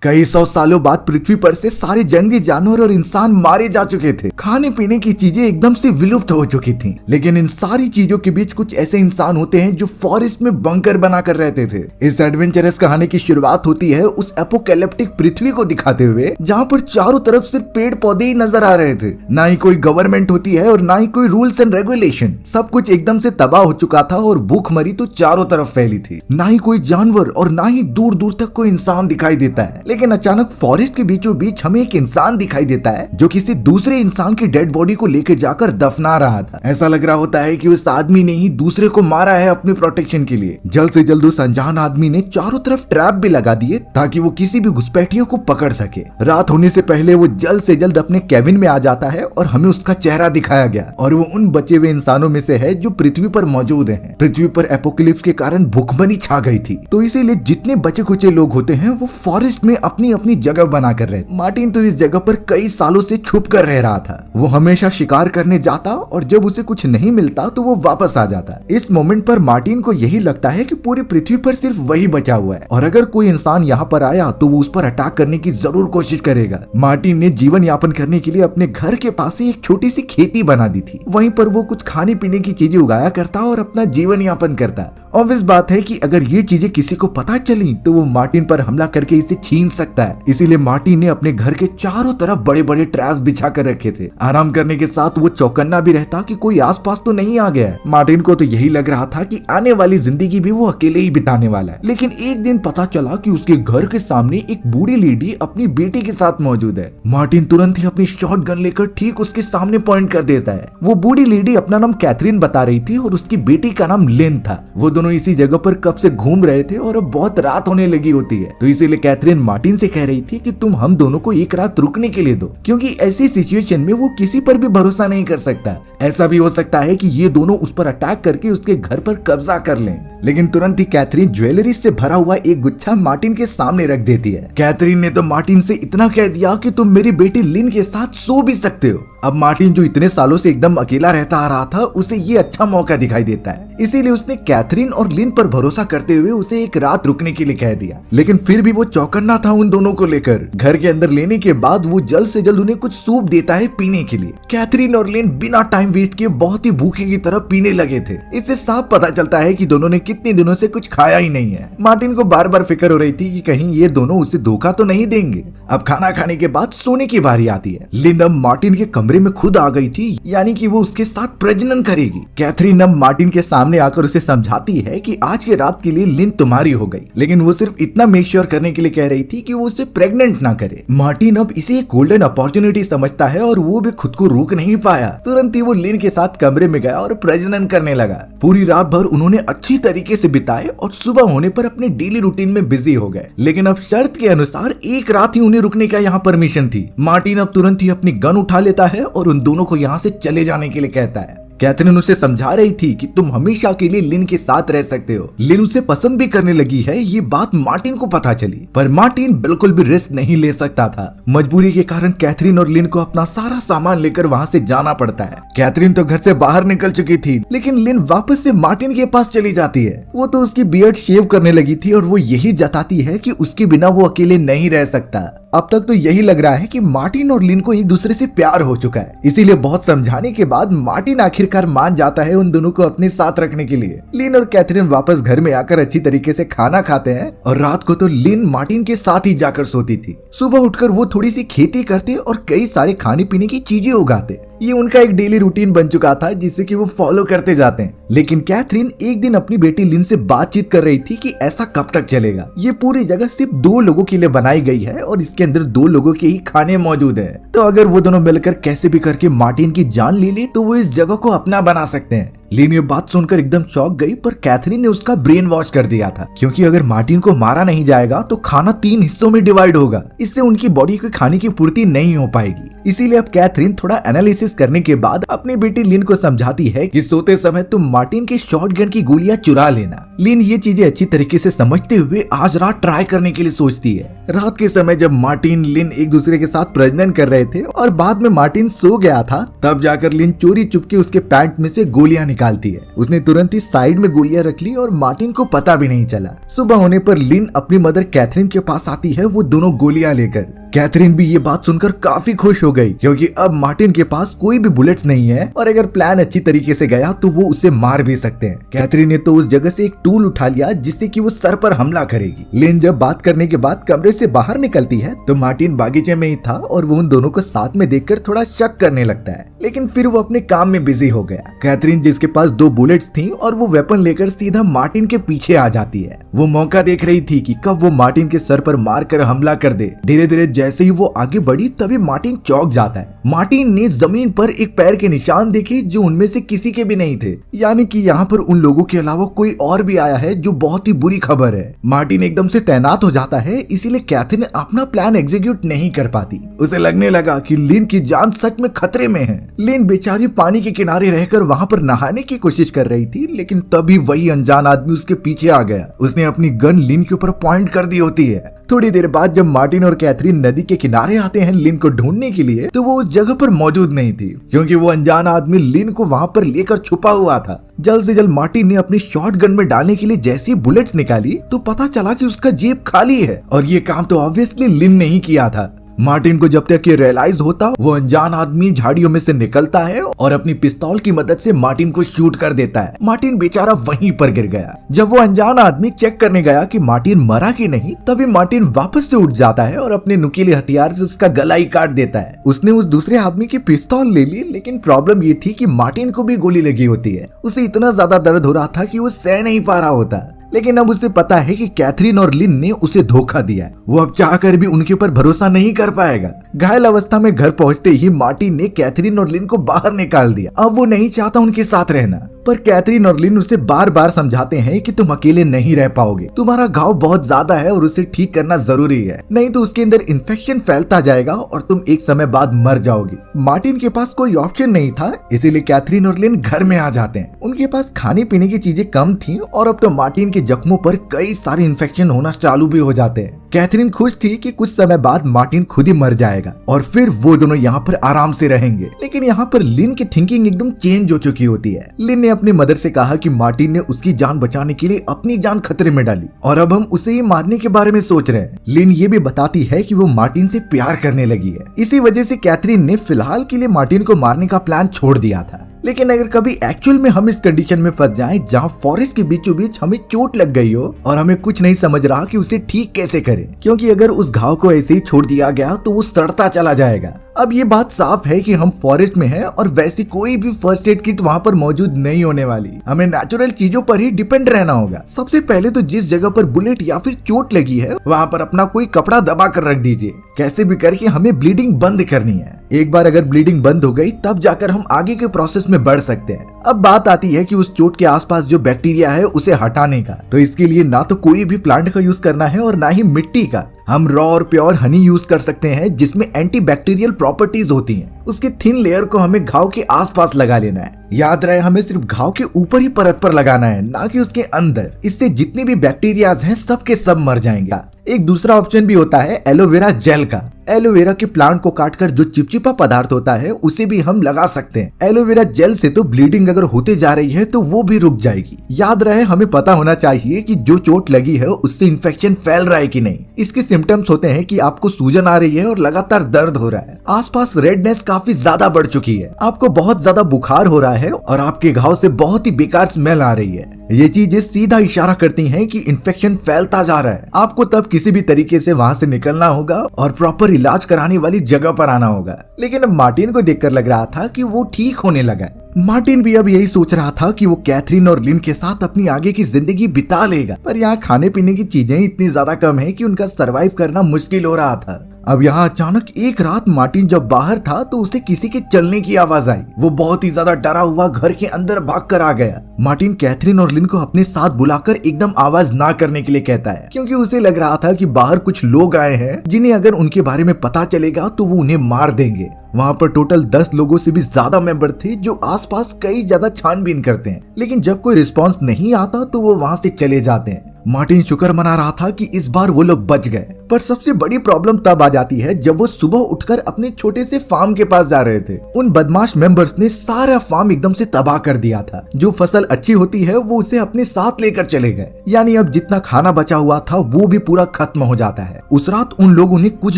कई सौ सालों बाद पृथ्वी पर से सारे जंगली जानवर और इंसान मारे जा चुके थे। खाने पीने की चीजें एकदम से विलुप्त हो चुकी थी। लेकिन इन सारी चीजों के बीच कुछ ऐसे इंसान होते हैं जो फॉरेस्ट में बंकर बनाकर रहते थे। इस एडवेंचरस कहानी की शुरुआत होती है उस एपोकैलिप्टिक पृथ्वी को दिखाते हुए जहाँ पर चारों तरफ सिर्फ पेड़ पौधे ही नजर आ रहे थे। ना ही कोई गवर्नमेंट होती है और ना ही कोई रूल्स एंड रेगुलेशन। सब कुछ एकदम से तबाह हो चुका था और भूखमरी तो चारों तरफ फैली थी। ना ही कोई जानवर और ना ही दूर दूर तक कोई इंसान दिखाई देता है। लेकिन अचानक फॉरेस्ट के बीचों बीच हमें एक इंसान दिखाई देता है जो किसी दूसरे इंसान की डेड बॉडी को लेकर जाकर दफना रहा था। ऐसा लग रहा होता है कि उस आदमी ने ही दूसरे को मारा है अपनी प्रोटेक्शन के लिए। जल्द से जल्द उस अनजान आदमी ने चारों तरफ ट्रैप भी लगा दिए ताकि वो किसी भी घुसपैठियों को पकड़ सके। रात होने से पहले वो जल्द से जल्द अपने केबिन में आ जाता है और हमें उसका चेहरा दिखाया गया और वो उन बचे हुए इंसानों में से है जो पृथ्वी पर मौजूद हैं। पृथ्वी पर एपोकलिप्स के कारण भूखमरी छा गई थी, तो इसीलिए जितने बचे खुचे लोग होते हैं वो फॉरेस्ट में अपनी अपनी जगह बना कर रहे। मार्टिन तो इस जगह पर कई सालों से छुप कर रह रहा था। वो हमेशा शिकार करने जाता और जब उसे कुछ नहीं मिलता तो वो वापस आ जाता। इस मोमेंट पर मार्टिन को यही लगता है कि पूरी पृथ्वी पर सिर्फ वही बचा हुआ है और अगर कोई इंसान यहाँ पर आया तो वो उस पर अटैक करने की जरूर कोशिश करेगा। मार्टिन ने जीवन यापन करने के लिए अपने घर के पास ही एक छोटी सी खेती बना दी थी। वहीं पर वो कुछ खाने पीने की चीजें उगाया करता और अपना जीवन यापन करता। ऑब्वियस बात है कि अगर ये चीजें किसी को पता चली तो वो मार्टिन पर हमला करके इसे छीन सकता है। इसीलिए मार्टिन ने अपने घर के चारों तरफ बड़े बड़े ट्रैप्स बिछा कर रखे थे। आराम करने के साथ वो चौकन्ना भी रहता कि कोई आसपास तो नहीं आ गया है। मार्टिन को तो यही लग रहा था कि आने वाली जिंदगी भी वो अकेले ही बिताने वाला है। लेकिन एक दिन पता चला कि उसके घर के सामने एक बूढ़ी लेडी अपनी बेटी के साथ मौजूद है। मार्टिन तुरंत ही अपनी शॉट गन लेकर ठीक उसके सामने पॉइंट कर देता है। वो बूढ़ी लेडी अपना नाम कैथरीन बता रही थी और उसकी बेटी का नाम लिन था। वो दोनों इसी जगह पर कब से घूम रहे थे और अब बहुत रात होने लगी होती है, तो इसीलिए कैथरीन मार्टिन से कह रही थी कि तुम हम दोनों को एक रात रुकने के लिए दो, क्योंकि ऐसी सिचुएशन में वो किसी पर भी भरोसा नहीं कर सकता। ऐसा भी हो सकता है कि ये दोनों उस पर अटैक करके उसके घर पर कब्जा कर लें। लेकिन तुरंत ही कैथरीन ज्वेलरी से भरा हुआ एक गुच्छा मार्टिन के सामने रख देती है। कैथरीन ने तो मार्टिन से इतना कह दिया कि तुम मेरी बेटी लिन के साथ सो भी सकते हो। अब मार्टिन जो इतने सालों से एकदम अकेला रहता आ रहा था, उसे ये अच्छा मौका दिखाई देता है। इसीलिए उसने कैथरीन और लिन पर भरोसा करते हुए उसे एक रात रुकने के लिए कह दिया। लेकिन फिर भी वो चौकन्ना था उन दोनों को लेकर। घर के अंदर लेने के बाद वो जल्द से जल्द उन्हें कुछ सूप देता है पीने के लिए। कैथरीन और लिन बिना टाइम वेस्ट किए बहुत ही भूखे की तरह पीने लगे थे। इससे साफ पता चलता है कि दोनों ने कितने दिनों से कुछ खाया ही नहीं है। मार्टिन को बार बार फिक्र हो रही थी कि कहीं ये दोनों उसे धोखा तो नहीं देंगे। अब खाना खाने के बाद सोने की बारी आती है। लिन अब मार्टिन के कमरे में खुद आ गई थी, यानी कि वो उसके साथ प्रजनन करेगी। कैथरीन अब मार्टिन के सामने आकर उसे समझाती है कि आज के रात के लिए लिन तुम्हारी हो गई, लेकिन वो सिर्फ इतना मेक श्योर करने के लिए कह रही थी कि वो उसे प्रेग्नेंट ना करे। मार्टिन अब इसे एक गोल्डन अपॉर्चुनिटी समझता है और वो भी खुद को रोक नहीं पाया। तुरंत ही वो लिन के साथ कमरे में गया और प्रजनन करने लगा। पूरी रात भर उन्होंने अच्छी तरीके से बिताए और सुबह होने पर अपने डेली रूटीन में बिजी हो गए। लेकिन अब शर्त के अनुसार एक रात ही उन्हें रुकने का यहाँ परमिशन थी। मार्टिन अब तुरंत ही अपनी गन उठा लेता है और उन दोनों को यहाँ से चले जाने के लिए कहता है। कैथरीन उसे समझा रही थी कि तुम हमेशा के लिए लिन के साथ रह सकते हो। लिन उसे पसंद भी करने लगी है, ये बात मार्टिन को पता चली, पर मार्टिन बिल्कुल भी रिस्क नहीं ले सकता था। मजबूरी के कारण कैथरीन और लिन को अपना सारा सामान लेकर वहाँ से जाना पड़ता है। कैथरीन तो घर से बाहर निकल चुकी थी, लेकिन लिन वापस से मार्टिन के पास चली जाती है। वो तो उसकी बियर्ड शेव करने लगी थी और वो यही जताती है कि उसके बिना वो अकेले नहीं रह सकता। अब तक तो यही लग रहा है कि मार्टिन और लिन को एक दूसरे से प्यार हो चुका है। इसीलिए बहुत समझाने के बाद मार्टिन आखिरकार मान जाता है उन दोनों को अपने साथ रखने के लिए। लिन और कैथरीन वापस घर में आकर अच्छी तरीके से खाना खाते हैं और रात को तो लिन मार्टिन के साथ ही जाकर सोती थी। सुबह उठकर वो थोड़ी सी खेती करते और कई सारे खाने पीने की चीजें उगाते। ये उनका एक डेली रूटीन बन चुका था जिसे कि वो फॉलो करते जाते हैं। लेकिन कैथरीन एक दिन अपनी बेटी लिन से बातचीत कर रही थी कि ऐसा कब तक चलेगा। ये पूरी जगह सिर्फ 2 लोगों के लिए बनाई गई है और इसके अंदर 2 लोगों के ही खाने मौजूद है। तो अगर वो दोनों मिलकर कैसे भी करके मार्टिन की जान ले ले तो वो इस जगह को अपना बना सकते हैं। लिन ये बात सुनकर एकदम चौंक गई, पर कैथरीन ने उसका ब्रेन वॉश कर दिया था, क्योंकि अगर मार्टिन को मारा नहीं जाएगा तो खाना 3 हिस्सों में डिवाइड होगा। इससे उनकी बॉडी को खाने की पूर्ति नहीं हो पाएगी। इसीलिए अब कैथरीन थोड़ा एनालिसिस करने के बाद अपनी बेटी लिन को समझाती है कि सोते समय तुम मार्टिन के शॉटगन की गोलियां चुरा लेना। लिन ये चीजें अच्छी तरीके से समझते हुए आज रात ट्राई करने के लिए सोचती है। रात के समय जब मार्टिन लिन एक दूसरे के साथ प्रजनन कर रहे थे और बाद में मार्टिन सो गया था, तब जाकर लिन चोरी चुपके उसके पैंट में से गोलियां निकालती है। उसने तुरंत ही साइड में गोलियां रख ली और मार्टिन को पता भी नहीं चला। सुबह होने पर लिन अपनी मदर कैथरीन के पास आती है, वो दोनों गोलियां लेकर। कैथरीन भी ये बात सुनकर काफी खुश हो गई, क्योंकि अब मार्टिन के पास कोई भी बुलेट्स नहीं है और अगर प्लान अच्छी तरीके से गया तो वो उसे मार भी सकते हैं। कैथरीन ने तो उस जगह से एक टूल उठा लिया जिससे कि वो सर पर हमला करेगी। लिन जब बात करने के बाद कमरे से बाहर निकलती है तो मार्टिन बागीचे में ही था और वो उन दोनों को साथ में देखकर थोड़ा शक करने लगता है, लेकिन फिर वो अपने काम में बिजी हो गया। कैथरीन जिसके पास 2 बुलेट्स थी और वो वेपन लेकर सीधा मार्टिन के पीछे आ जाती है। वो मौका देख रही थी कि कब वो मार्टिन के सर पर मार कर हमला कर दे। धीरे धीरे जैसे ही वो आगे बढ़ी तभी मार्टिन चौंक जाता है। मार्टिन ने जमीन पर एक पैर के निशान देखे जो उनमें से किसी के भी नहीं थे, यानी कि यहाँ पर उन लोगों के अलावा कोई और भी आया है, जो बहुत ही बुरी खबर है। मार्टिन एकदम से तैनात हो जाता है, इसीलिए कैथरीन अपना प्लान एग्जीक्यूट नहीं कर पाती। उसे लगने लगा कि लिन की जान सच में खतरे में है। लिन बेचारी पानी के किनारे रहकर वहाँ पर नहाने की कोशिश कर रही थी, लेकिन तभी वही अनजान आदमी उसके पीछे आ गया। उसने अपनी गन लिन के ऊपर पॉइंट कर दी होती है। थोड़ी देर बाद जब मार्टिन और कैथरीन नदी के किनारे आते हैं लिन को ढूंढने के लिए, तो वो उस जगह पर मौजूद नहीं थी, क्योंकि वो अनजान आदमी लिन को वहाँ पर लेकर छुपा हुआ था। जल्द से जल्द मार्टिन ने अपनी शॉटगन में डालने के लिए जैसी बुलेट्स निकाली तो पता चला कि उसका जेब खाली है, और ये काम तो ऑब्वियसली लिन ने ही किया था। मार्टिन को जब तक ये रियलाइज होता, वो अनजान आदमी झाड़ियों में से निकलता है और अपनी पिस्तौल की मदद से मार्टिन को शूट कर देता है। मार्टिन बेचारा वहीं पर गिर गया। जब वो अनजान आदमी चेक करने गया कि मार्टिन मरा कि नहीं, तभी मार्टिन वापस से उठ जाता है और अपने नुकीले हथियार से उसका गला ही काट देता है। उसने उस दूसरे आदमी की पिस्तौल ले ली, लेकिन प्रॉब्लम ये थी कि मार्टिन को भी गोली लगी होती है। उसे इतना ज्यादा दर्द हो रहा था कि वो सह नहीं पा रहा होता, लेकिन अब उसे पता है कि कैथरीन और लिन ने उसे धोखा दिया है। वो अब चाहकर भी उनके ऊपर भरोसा नहीं कर पाएगा। घायल अवस्था में घर पहुंचते ही मार्टिन ने कैथरीन और लिन को बाहर निकाल दिया। अब वो नहीं चाहता उनके साथ रहना, पर कैथरीन और लिन उसे बार बार समझाते हैं कि तुम अकेले नहीं रह पाओगे, तुम्हारा घाव बहुत ज्यादा है और उसे ठीक करना जरूरी है, नहीं तो उसके अंदर इन्फेक्शन फैलता जाएगा और तुम एक समय बाद मर जाओगे। मार्टिन के पास कोई ऑप्शन नहीं था, इसीलिए कैथरीन और लिन घर में आ जाते हैं। उनके पास खाने पीने की चीजें कम थी और अब तो मार्टिन के जख्मों पर कई सारे इन्फेक्शन होना चालू भी हो जाते हैं। कैथरीन खुश थी कि कुछ समय बाद मार्टिन खुद ही मर जाएगा और फिर वो दोनों यहाँ पर आराम से रहेंगे, लेकिन यहाँ पर लिन की थिंकिंग एकदम चेंज हो चुकी होती है। लिन ने अपनी मदर से कहा कि मार्टिन ने उसकी जान बचाने के लिए अपनी जान खतरे में डाली और अब हम उसे ही मारने के बारे में सोच रहे हैं। लिन ये भी बताती है कि वो मार्टिन से प्यार करने लगी है। इसी वजह से कैथरीन ने फिलहाल के लिए मार्टिन को मारने का प्लान छोड़ दिया था। लेकिन अगर कभी एक्चुअल में हम इस कंडीशन में फंस जाएं जहां फॉरेस्ट के बीचों बीच हमें चोट लग गई हो और हमें कुछ नहीं समझ रहा कि उसे ठीक कैसे करें, क्योंकि अगर उस घाव को ऐसे ही छोड़ दिया गया तो वो सड़ता चला जाएगा। अब ये बात साफ है कि हम फॉरेस्ट में हैं और वैसी कोई भी फर्स्ट एड किट वहाँ पर मौजूद नहीं होने वाली। हमें नेचुरल चीजों पर ही डिपेंड रहना होगा। सबसे पहले तो जिस जगह पर बुलेट या फिर चोट लगी है वहाँ पर अपना कोई कपड़ा दबा कर रख दीजिए। कैसे भी करके हमें ब्लीडिंग बंद करनी है। एक बार अगर ब्लीडिंग बंद हो गई तब जाकर हम आगे के प्रोसेस में बढ़ सकते हैं। अब बात आती है कि उस चोट के आसपास जो बैक्टीरिया है उसे हटाने का, तो इसके लिए ना तो कोई भी प्लांट का यूज करना है और ना ही मिट्टी का। हम रॉ और प्योर हनी यूज कर सकते हैं जिसमें एंटीबैक्टीरियल प्रॉपर्टीज होती हैं। उसके थिन लेयर को हमें घाव के आसपास लगा लेना है। याद रहे हमें सिर्फ घाव के ऊपर ही परत पर लगाना है, ना कि उसके अंदर। इससे जितने भी बैक्टीरियाज हैं सब के सब मर जाएंगे। एक दूसरा ऑप्शन भी होता है एलोवेरा जेल का। एलोवेरा के प्लांट को काटकर जो चिपचिपा पदार्थ होता है उसे भी हम लगा सकते हैं। एलोवेरा जेल से तो ब्लीडिंग अगर होते जा रही है तो वो भी रुक जाएगी। याद रहे हमें पता होना चाहिए कि जो चोट लगी है उससे इन्फेक्शन फैल रहा है कि नहीं। इसके सिम्टम्स होते हैं कि आपको सूजन आ रही है और लगातार दर्द हो रहा है, आसपास रेडनेस काफी ज्यादा बढ़ चुकी है, आपको बहुत ज्यादा बुखार हो रहा है और आपके घाव से बहुत ही बेकार स्मेल आ रही है। ये चीजें सीधा इशारा करती हैं कि इन्फेक्शन फैलता जा रहा है। आपको तब किसी भी तरीके से वहां से निकलना होगा और प्रॉपर इलाज कराने वाली जगह पर आना होगा। लेकिन अब मार्टिन को देखकर लग रहा था कि वो ठीक होने लगा। मार्टिन भी अब यही सोच रहा था कि वो कैथरीन और लिन के साथ अपनी आगे की जिंदगी बिता लेगा, पर यहाँ खाने पीने की चीजें इतनी ज्यादा कम है कि उनका सरवाइव करना मुश्किल हो रहा था। अब यहाँ अचानक एक रात मार्टिन जब बाहर था तो उसे किसी के चलने की आवाज आई। वो बहुत ही ज्यादा डरा हुआ घर के अंदर भाग कर आ गया। मार्टिन कैथरीन और लिन को अपने साथ बुलाकर एकदम आवाज ना करने के लिए कहता है, क्योंकि उसे लग रहा था कि बाहर कुछ लोग आए हैं जिन्हें अगर उनके बारे में पता चलेगा तो वो उन्हें मार देंगे। वहाँ पर टोटल 10 लोगों से भी ज्यादा मेंबर थे जो आसपास कई ज्यादा छानबीन करते हैं, लेकिन जब कोई रिस्पांस नहीं आता तो वो वहाँ से चले जाते हैं। मार्टिन शुक्र मना रहा था कि इस बार वो लोग बच गए, पर सबसे बड़ी प्रॉब्लम तब आ जाती है जब वो सुबह उठकर अपने छोटे से फार्म के पास जा रहे थे। उन बदमाश मेंबर्स ने सारा फार्म एकदम से तबाह कर दिया था। जो फसल अच्छी होती है वो उसे अपने साथ लेकर चले गए, यानी अब जितना खाना बचा हुआ था वो भी पूरा खत्म हो जाता है। उस रात उन लोगों ने कुछ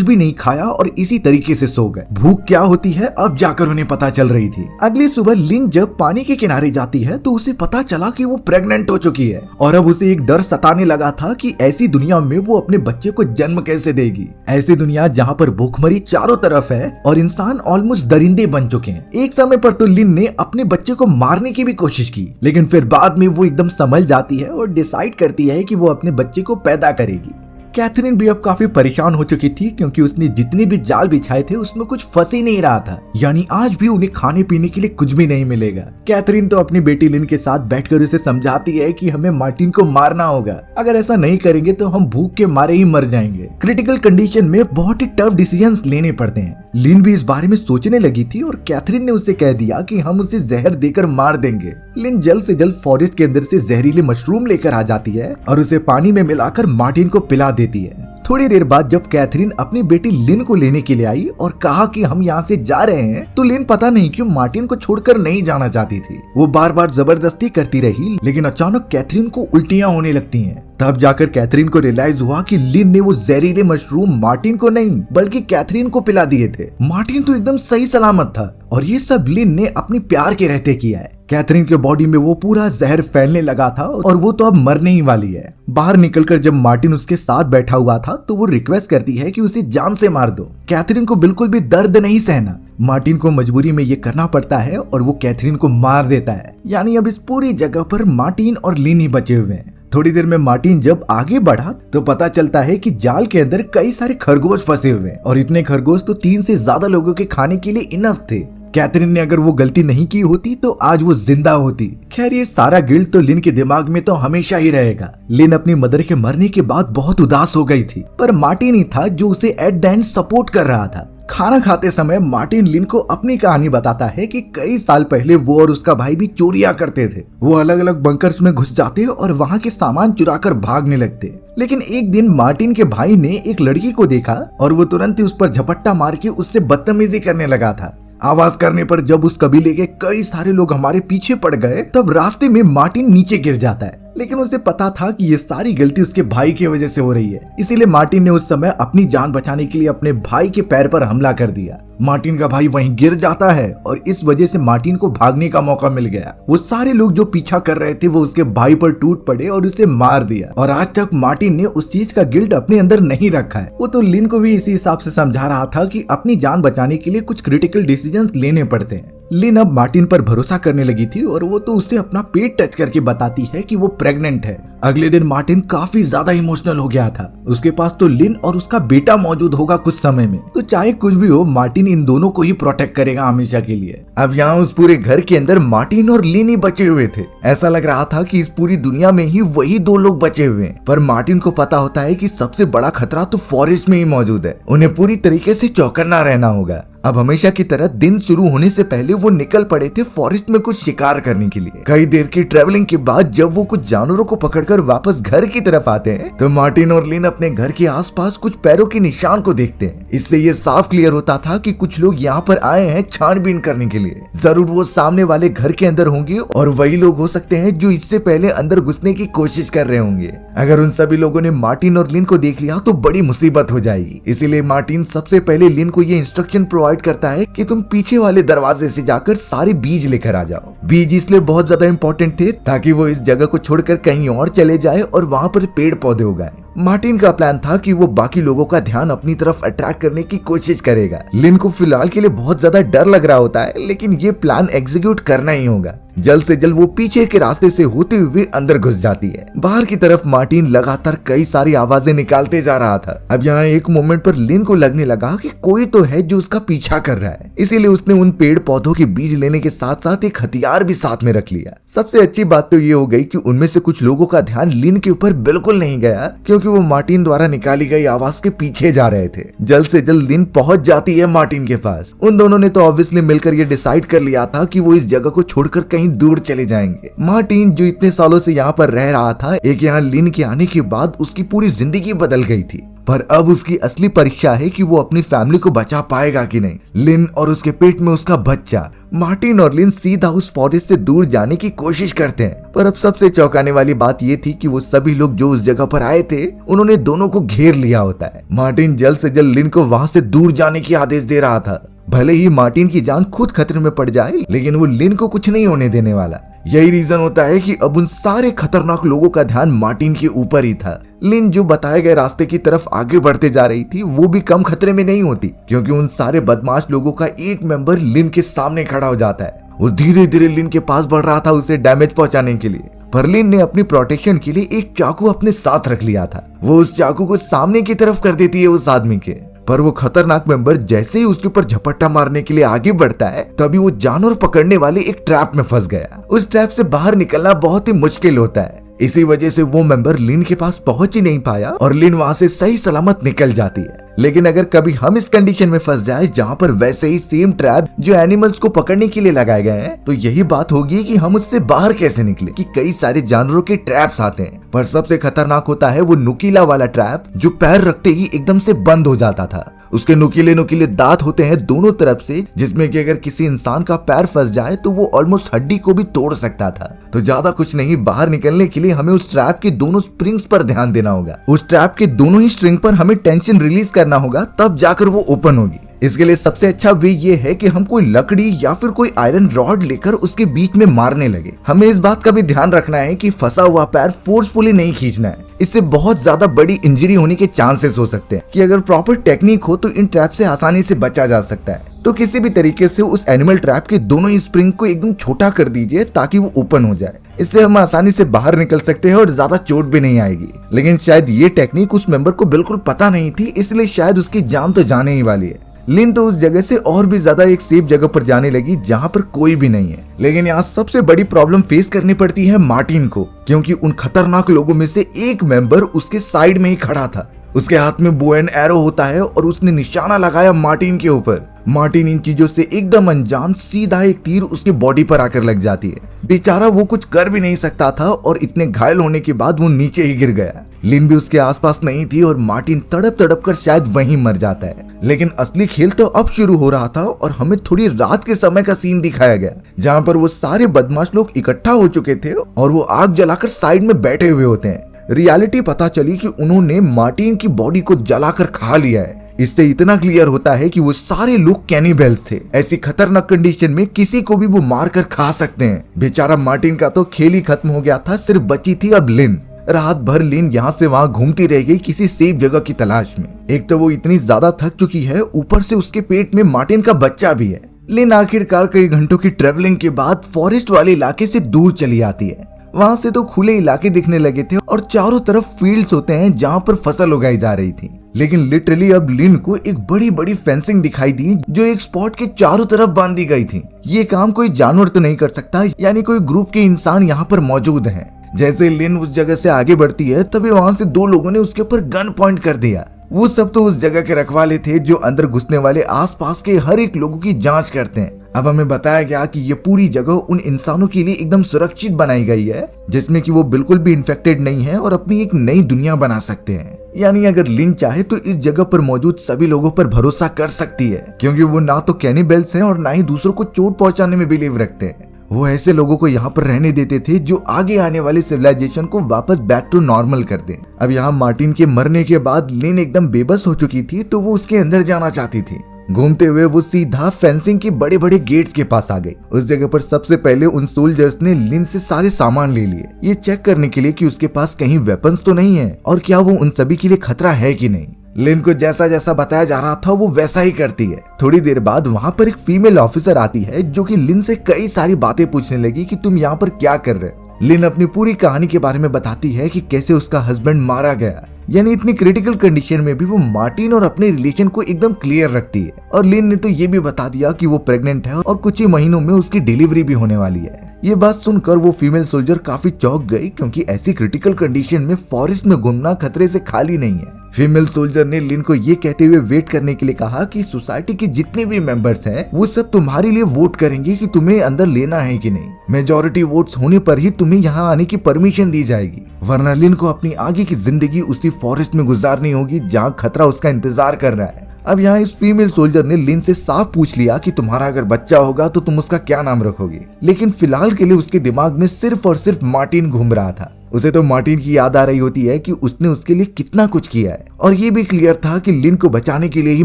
भी नहीं खाया और इसी तरीके से सो गए। भूख क्या होती है अब जाकर उन्हें पता चल रही थी। अगली सुबह लिन जब पानी के किनारे जाती है तो उसे पता चला कि वो प्रेग्नेंट हो चुकी है और अब उसे एक डर सताने लगा था कि ऐसी दुनिया में वो अपने बच्चे को जन्म कैसे देगी। ऐसी दुनिया जहाँ पर भूखमरी चारों तरफ है और इंसान ऑलमोस्ट दरिंदे बन चुके हैं। एक समय पर तो लिन ने अपने बच्चे को मारने की भी कोशिश की, लेकिन फिर बाद में वो एकदम संभल जाती है और डिसाइड करती है कि वो अपने बच्चे को पैदा करेगी। कैथरीन भी अब काफी परेशान हो चुकी थी क्योंकि उसने जितने भी जाल बिछाए थे उसमें कुछ फंस ही नहीं रहा था, यानी आज भी उन्हें खाने पीने के लिए कुछ भी नहीं मिलेगा। कैथरीन तो अपनी बेटी लिन के साथ बैठकर उसे समझाती है कि हमें मार्टिन को मारना होगा, अगर ऐसा नहीं करेंगे तो हम भूख के मारे ही मर जाएंगे। क्रिटिकल कंडीशन में बहुत ही टफ डिसीजंस लेने पड़ते हैं। लिन भी इस बारे में सोचने लगी थी और कैथरीन ने उसे कह दिया कि हम उसे जहर देकर मार देंगे। लिन जल्द से जल्द फॉरेस्ट के अंदर से जहरीले मशरूम लेकर आ जाती है और उसे पानी में मिलाकर मार्टिन को पिला देती है। थोड़ी देर बाद जब कैथरीन अपनी बेटी लिन को लेने के लिए आई और कहा कि हम यहाँ से जा रहे हैं, तो लिन पता नहीं क्यों मार्टिन को छोड़कर नहीं जाना चाहती थी। वो बार बार जबरदस्ती करती रही, लेकिन अचानक कैथरीन को उल्टियां होने लगती हैं। तब जाकर कैथरीन को रियलाइज हुआ कि लिन ने वो जहरीले मशरूम मार्टिन को नहीं बल्कि कैथरीन को पिला दिए थे। मार्टिन तो एकदम सही सलामत था और ये सब लिन ने अपनी प्यार के रहते किया है। कैथरीन के बॉडी में वो पूरा जहर फैलने लगा था और वो तो अब मरने ही वाली है। बाहर निकलकर जब मार्टिन उसके साथ बैठा हुआ था तो वो रिक्वेस्ट करती है कि उसे जान से मार दो। कैथरीन को बिल्कुल भी दर्द नहीं सहना। मार्टिन को मजबूरी में ये करना पड़ता है और वो कैथरीन को मार देता है, यानी अब इस पूरी जगह पर मार्टिन और लिन ही बचे हुए हैं। थोड़ी देर में मार्टिन जब आगे बढ़ा तो पता चलता है कि जाल के अंदर कई सारे खरगोश फंसे हुए हैं और इतने खरगोश तो 3 से ज्यादा लोगों के खाने के लिए इनफ थे। कैथरीन ने अगर वो गलती नहीं की होती तो आज वो जिंदा होती। खैर ये सारा गिल्ट तो लिन के दिमाग में तो हमेशा ही रहेगा। लिन अपनी मदर के मरने के बाद बहुत उदास हो गई थी, पर मार्टिन ही था जो उसे एट द एंड सपोर्ट कर रहा था। खाना खाते समय मार्टिन लिन को अपनी कहानी बताता है कि कई साल पहले वो और उसका भाई भी चोरियां करते थे। वो अलग अलग बंकर्स में घुस जाते और वहां के सामान चुराकर भागने लगते। लेकिन एक दिन मार्टिन के भाई ने एक लड़की को देखा और वो तुरंत ही उस पर झपट्टा मार के उससे बदतमीजी करने लगा था। आवाज करने पर जब उस कबीले के कई सारे लोग हमारे पीछे पड़ गए तब रास्ते में मार्टिन नीचे गिर जाता है, लेकिन उसे पता था कि ये सारी गलती उसके भाई की वजह से हो रही है। इसीलिए मार्टिन ने उस समय अपनी जान बचाने के लिए अपने भाई के पैर पर हमला कर दिया। मार्टिन का भाई वहीं गिर जाता है और इस वजह से मार्टिन को भागने का मौका मिल गया। वो सारे लोग जो पीछा कर रहे थे वो उसके भाई पर टूट पड़े और उसे मार दिया। और आज तक मार्टिन ने उस चीज का गिल्ट अपने अंदर नहीं रखा है। वो तो लिन को भी इसी हिसाब से समझा रहा था कि अपनी जान बचाने के लिए कुछ क्रिटिकल डिसीजंस लेने पड़ते हैं। लिन अब मार्टिन पर भरोसा करने लगी थी और वो तो उससे अपना पेट टच करके बताती है कि वो प्रेग्नेंट है। अगले दिन मार्टिन काफी ज्यादा इमोशनल हो गया था। उसके पास तो लिन और उसका बेटा मौजूद होगा कुछ समय में, तो चाहे कुछ भी हो मार्टिन इन दोनों को ही प्रोटेक्ट करेगा हमेशा के लिए। अब यहाँ उस पूरे घर के अंदर मार्टिन और लिन ही बचे हुए थे। ऐसा लग रहा था कि इस पूरी दुनिया में ही वही 2 लोग बचे हुए हैं, पर मार्टिन को पता होता है कि सबसे बड़ा खतरा तो फॉरेस्ट में ही मौजूद है। उन्हें पूरी तरीके से चौकन्ना रहना होगा। अब हमेशा की तरह दिन शुरू होने से पहले वो निकल पड़े थे फॉरेस्ट में कुछ शिकार करने के लिए। कई देर की ट्रेवलिंग के बाद जब वो कुछ जानवरों को पकड़कर वापस घर की तरफ आते हैं तो मार्टिन और लिन अपने घर के आसपास कुछ पैरों के निशान को देखते हैं। इससे ये साफ क्लियर होता था कि कुछ लोग यहाँ पर आए हैं छानबीन करने के लिए। जरूर वो सामने वाले घर के अंदर होंगे और वही लोग हो सकते हैं जो इससे पहले अंदर घुसने की कोशिश कर रहे होंगे। अगर उन सभी लोगों ने मार्टिन और लिन को देख लिया तो बड़ी मुसीबत हो जाएगी। इसीलिए मार्टिन सबसे पहले लिन को ये इंस्ट्रक्शन प्रोवाइड करता है कि तुम पीछे वाले दरवाजे से जाकर सारे बीज लेकर आ जाओ। बीज इसलिए बहुत ज्यादा इंपॉर्टेंट थे ताकि वो इस जगह को छोड़कर कहीं और चले जाए और वहाँ पर पेड़ पौधे उगाए। मार्टिन का प्लान था कि वो बाकी लोगों का ध्यान अपनी तरफ अट्रैक्ट करने की कोशिश करेगा। लिन को फिलहाल के लिए बहुत ज्यादा डर लग रहा होता है, लेकिन ये प्लान एग्जीक्यूट करना ही होगा। जल्द से जल्द वो पीछे के रास्ते से होते हुए अंदर घुस जाती है। बाहर की तरफ मार्टिन लगातार कई सारी आवाजें निकालते जा रहा था। अब यहाँ एक मोमेंट पर लिन को लगने लगा कि कोई तो है जो उसका पीछा कर रहा है, इसीलिए उसने उन पेड़ पौधों के बीज लेने के साथ साथ एक हथियार भी साथ में रख लिया। सबसे अच्छी बात तो ये हो गई कि उनमें से कुछ लोगों का ध्यान लिन के ऊपर बिल्कुल नहीं गया, क्योंकि वो मार्टिन द्वारा निकाली गई आवाज के पीछे जा रहे थे। जल्द से जल्द लिन पहुंच जाती है मार्टिन के पास। उन दोनों ने तो ऑब्वियसली मिलकर ये डिसाइड कर लिया था कि वो इस जगह को छोड़कर कहीं दूर चले जाएंगे। मार्टिन जो इतने सालों से यहाँ पर रह रहा था, एक यहाँ लिन के आने के बाद उसकी पूरी जिंदगी बदल गई थी। पर अब उसकी असली परीक्षा है कि वो अपनी फैमिली को बचा पाएगा कि नहीं। लिन और उसके पेट में उसका बच्चा। मार्टिन और लिन सीधा उस फॉरेस्ट से दूर जाने की कोशिश करते हैं, पर अब सबसे चौंकाने वाली बात ये थी कि वो सभी लोग जो उस जगह पर आए थे उन्होंने दोनों को घेर लिया होता है। मार्टिन जल्द से जल्द लिन को वहां से दूर जाने की आदेश दे रहा था। भले ही मार्टिन की जान खुद खतरे में पड़ जाए, लेकिन वो लिन को कुछ नहीं होने देने वाला। यही रीजन होता है कि अब उन सारे खतरनाक लोगों का ध्यान मार्टिन के ऊपर ही था। लिन जो बताए गए रास्ते की तरफ आगे बढ़ते जा रही थी वो भी कम खतरे में नहीं होती, क्योंकि उन सारे बदमाश लोगों का एक मेंबर लिन के सामने खड़ा हो जाता है। वो धीरे धीरे लिन के पास बढ़ रहा था उसे डैमेज पहुंचाने के लिए। पर लिन ने अपनी प्रोटेक्शन के लिए एक चाकू अपने साथ रख लिया था। वो उस चाकू को सामने की तरफ कर देती है उस आदमी के, पर वो खतरनाक मेंबर जैसे ही उसके ऊपर झपट्टा मारने के लिए आगे बढ़ता है तभी वो जानवर पकड़ने वाले एक ट्रैप में फंस गया। उस ट्रैप से बाहर निकलना बहुत ही मुश्किल होता है। इसी वजह से वो मेंबर लिन के पास पहुंच ही नहीं पाया और लिन वहां से सही सलामत निकल जाती है। लेकिन अगर कभी हम इस कंडीशन में फंस जाए जहां पर वैसे ही सेम ट्रैप जो एनिमल्स को पकड़ने के लिए लगाए गए हैं, तो यही बात होगी कि हम उससे बाहर कैसे निकले। कि कई सारे जानवरों के ट्रैप्स आते हैं, पर सबसे खतरनाक होता है वो नुकीला वाला ट्रैप जो पैर रखते ही एकदम से बंद हो जाता था। उसके नुकीले नुकीले दांत होते हैं दोनों तरफ से, जिसमें कि अगर किसी इंसान का पैर फंस जाए तो वो ऑलमोस्ट हड्डी को भी तोड़ सकता था। तो ज्यादा कुछ नहीं, बाहर निकलने के लिए हमें उस ट्रैप के दोनों स्प्रिंग्स पर ध्यान देना होगा। उस ट्रैप के दोनों ही स्ट्रिंग पर हमें टेंशन रिलीज करना होगा, तब जाकर वो ओपन होगी। इसके लिए सबसे अच्छा वे ये है कि हम कोई लकड़ी या फिर कोई आयरन रॉड लेकर उसके बीच में मारने लगे। हमें इस बात का भी ध्यान रखना है कि फंसा हुआ पैर फोर्सफुली नहीं खींचना है, इससे बहुत ज्यादा बड़ी इंजरी होने के चांसेस हो सकते हैं। कि अगर प्रॉपर टेक्निक हो तो इन ट्रैप से आसानी से बचा जा सकता है। तो किसी भी तरीके से उस एनिमल ट्रैप के दोनों ही स्प्रिंग को एकदम छोटा कर दीजिए ताकि वो ओपन हो जाए। इससे हम आसानी से बाहर निकल सकते हैं और ज्यादा चोट भी नहीं आएगी। लेकिन शायद ये टेक्निक उस मेंबर को बिल्कुल पता नहीं थी, इसलिए शायद उसकी जान तो जाने ही वाली है। लिन तो उस जगह से और भी ज्यादा एक सेफ जगह पर जाने लगी जहां पर कोई भी नहीं है। लेकिन यहाँ सबसे बड़ी प्रॉब्लम फेस करनी पड़ती है मार्टिन को, क्योंकि उन खतरनाक लोगों में से एक मेंबर उसके साइड में ही खड़ा था। उसके हाथ में बो एंड एरो होता है और उसने निशाना लगाया मार्टिन के ऊपर। मार्टिन इन चीजों से एकदम अनजान सीधा एक तीर उसके बॉडी पर आकर लग जाती है। बेचारा वो कुछ कर भी नहीं सकता था और इतने घायल होने के बाद वो नीचे ही गिर गया। लिन भी उसके आसपास नहीं थी और मार्टिन तड़प तड़प कर शायद वहीं मर जाता है। लेकिन असली खेल तो अब शुरू हो रहा था और हमें थोड़ी रात के समय का सीन दिखाया गया, जहाँ पर वो सारे बदमाश लोग इकट्ठा हो चुके थे और वो आग जलाकर साइड में बैठे हुए होते हैं। रियलिटी पता चली कि उन्होंने मार्टिन की बॉडी को जलाकर खा लिया है। इससे इतना क्लियर होता है कि वो सारे लोग कैनिबल्स थे। ऐसी खतरनाक कंडीशन में किसी को भी वो मार कर खा सकते हैं। बेचारा मार्टिन का तो खेल ही खत्म हो गया था, सिर्फ बची थी अब लिन। रात भर लिन यहाँ से वहाँ घूमती रह गई किसी सेफ जगह की तलाश में। एक तो वो इतनी ज्यादा थक चुकी है, ऊपर से उसके पेट में मार्टिन का बच्चा भी है। लिन आखिरकार कई घंटों की ट्रेवलिंग के बाद फॉरेस्ट वाले इलाके से दूर चली आती है। वहां से तो खुले इलाके दिखने लगे थे और चारों तरफ फील्ड्स होते हैं जहां पर फसल उगाई जा रही थी। लेकिन लिटरली अब लिन को एक बड़ी बड़ी फेंसिंग दिखाई दी जो एक स्पॉट के चारों तरफ बांधी गई थी। ये काम कोई जानवर तो नहीं कर सकता, यानी कोई ग्रुप के इंसान यहाँ पर मौजूद हैं। जैसे लिन उस जगह से आगे बढ़ती है तभी वहां से दो लोगों ने उसके ऊपर गन पॉइंट कर दिया। वो सब तो उस जगह के रखवाले थे जो अंदर घुसने वाले आसपास के हर एक लोगों की जांच करते हैं। अब हमें बताया गया कि ये पूरी जगह उन इंसानों के लिए एकदम सुरक्षित बनाई गई है, जिसमें कि वो बिल्कुल भी इन्फेक्टेड नहीं है और अपनी एक नई दुनिया बना सकते हैं। यानी अगर लिन चाहे तो इस जगह पर मौजूद सभी लोगों पर भरोसा कर सकती है, क्योंकि वो ना तो कैनिबल्स हैं और ना ही दूसरों को चोट पहुंचाने में बिलीव रखते हैं। वो ऐसे लोगों को यहाँ पर रहने देते थे जो आगे आने वाले सिविलाइजेशन को वापस बैक टू नॉर्मल कर दें। अब यहाँ मार्टिन के मरने के बाद लिन एकदम बेबस हो चुकी थी, तो वो उसके अंदर जाना चाहती थी। घूमते हुए वो सीधा फेंसिंग के बड़े बड़े गेट्स के पास आ गई। उस जगह पर सबसे पहले उन सोल्जर्स ने लिन से सारे सामान ले लिए, ये चेक करने के लिए कि उसके पास कहीं वेपन्स तो नहीं है और क्या वो उन सभी के लिए खतरा है कि नहीं। लिन को जैसा जैसा बताया जा रहा था वो वैसा ही करती है। थोड़ी देर बाद वहाँ पर एक फीमेल ऑफिसर आती है जो कि लिन से कई सारी बातें पूछने लगी कि तुम यहाँ पर क्या कर रहे हो। लिन अपनी पूरी कहानी के बारे में बताती है कि कैसे उसका हस्बैंड मारा गया। यानी इतनी क्रिटिकल कंडीशन में भी वो मार्टिन और अपने रिलेशन को एकदम क्लियर रखती है। और लिन ने तो ये भी बता दिया कि वो प्रेग्नेंट है और कुछ ही महीनों में उसकी डिलीवरी भी होने वाली है। ये बात सुनकर वो फीमेल सोल्जर काफी चौंक गई, क्योंकि ऐसी क्रिटिकल कंडीशन में फॉरेस्ट में घूमना खतरे से खाली नहीं है। फीमेल सोल्जर ने लिन को ये कहते हुए वेट करने के लिए कहा कि सोसाइटी के जितने भी मेंबर्स हैं वो सब तुम्हारे लिए वोट करेंगे कि तुम्हें अंदर लेना है कि नहीं। मेजॉरिटी वोट्स होने पर ही तुम्हें यहाँ आने की परमिशन दी जाएगी, वरना लिन को अपनी आगे की जिंदगी उसी फॉरेस्ट में गुजारनी होगी जहाँ खतरा उसका इंतजार कर रहा है। अब यहाँ इस फीमेल सोल्जर ने लिन से साफ पूछ लिया कि तुम्हारा अगर बच्चा होगा तो तुम उसका क्या नाम रखोगे, लेकिन फिलहाल के लिए उसके दिमाग में सिर्फ और सिर्फ मार्टिन घूम रहा था। उसे तो मार्टिन की याद आ रही होती है कि उसने उसके लिए कितना कुछ किया है, और ये भी क्लियर था कि लिन को बचाने के लिए ही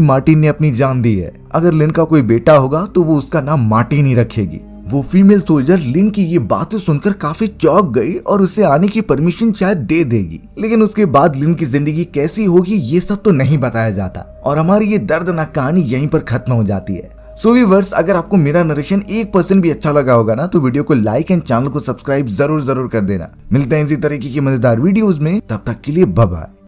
मार्टिन ने अपनी जान दी है। अगर लिन का कोई बेटा होगा तो वो उसका नाम मार्टिन ही रखेगी। वो फीमेल सोल्जर लिन की ये बातें सुनकर काफी चौंक गई और उसे आने की परमिशन शायद दे देगी, लेकिन उसके बाद लिन की जिंदगी कैसी होगी ये सब तो नहीं बताया जाता, और हमारी ये दर्दनाक कहानी यहीं पर खत्म हो जाती है। सो व्यूअर्स, अगर आपको मेरा नरेशन 1% भी अच्छा लगा होगा ना तो वीडियो को लाइक एंड चैनल को सब्सक्राइब जरूर कर देना। मिलते हैं इसी तरीके की मजेदार वीडियोस में, तब तक के लिए बाय बाय।